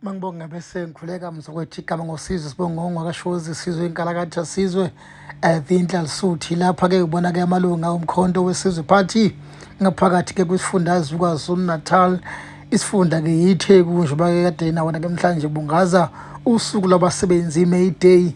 Mangibonge bese ngikhuleka mzokwethi igama ngosizo Sibongo ongakashozi isizwe inkalakatha sizwe Vinhla Lisuthi lapha-ke ubona-ke amalunga omkhonto wesizwe party ngaphakathi-ke kwisifundazwe KwaZulu Natal isifunda-ke yiTheku njengoba-ke kade nawona-ke namhlanje bungaza usuku lwabasebenzi May Day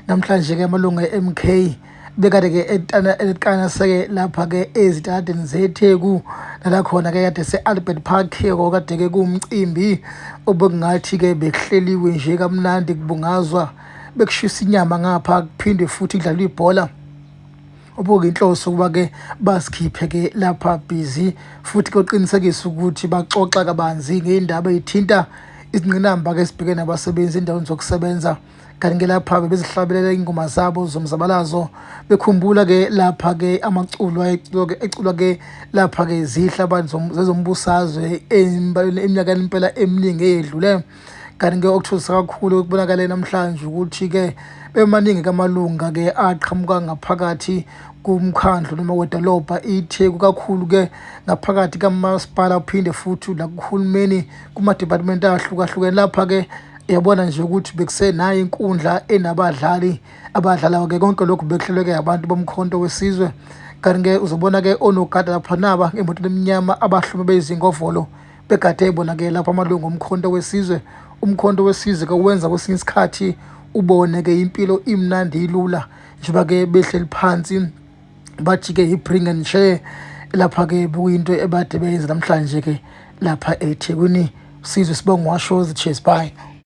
namhlanje-ke amalunga e-MK bekade-ke ekanaseke lapha-ke ezitadeni zeTheku nala khona-ke kade se-Albert Park kade-ke kuwumcimbi obekungathi-ke bekuhleliwe nje kamnandi kubungazwa bekushisa inyama ngapha kuphinde futhi kudlalwa ibhola obokuyinhloso ukuba-ke basikhiphe-ke lapha busy futhi koqinisekisa ukuthi baxoxa kabanzi ngey'ndaba ey'thinta izingqinamba-ke esibhekene nabasebenzi endaweni zokusebenza kanti-ke lapha bebezihlabelela ingoma zabo zomzabalazo bekhumbula-ke lapha-ke amaculo eculwa-ke lapha-ke zihla abantu zezombusazwe eminyakeni impela eminingi eyedlule kanti-ke okuthokozisa kakhulu ukubonakala namhlanje ukuthi-ke bemaningi kamalunga-ke aqhamuka ngaphakathi kumkhandlu noma wedolobha iTheku kakhulu-ke ngaphakathi kamasipala uphinde futhi la kuhulumeni kuma-department ahlukahlukene lapha-ke yabona nje ukuthi bekusenayo inkundla enabadlali abadlala-ke konke lokhu bekuhlelwe-ke abantu bomkhonto wesizwe kanti-ke uzobona-ke onogada lapha naba emotweni emnyama abahlume beyizingovolo begade ebona-ke lapho amalungu omkhonto wesizwe umkhonto wesizwe-ke wenza kwesinye isikhathi ubone-ke impilo imnandi ilula njengoba-ke behleli phansi bathi-ke i-bring and share lapha-ke bekuyinto ebade beyenza namhlanje-ke lapha eThekwini. Sizwe Sibongo washoza cheers bye.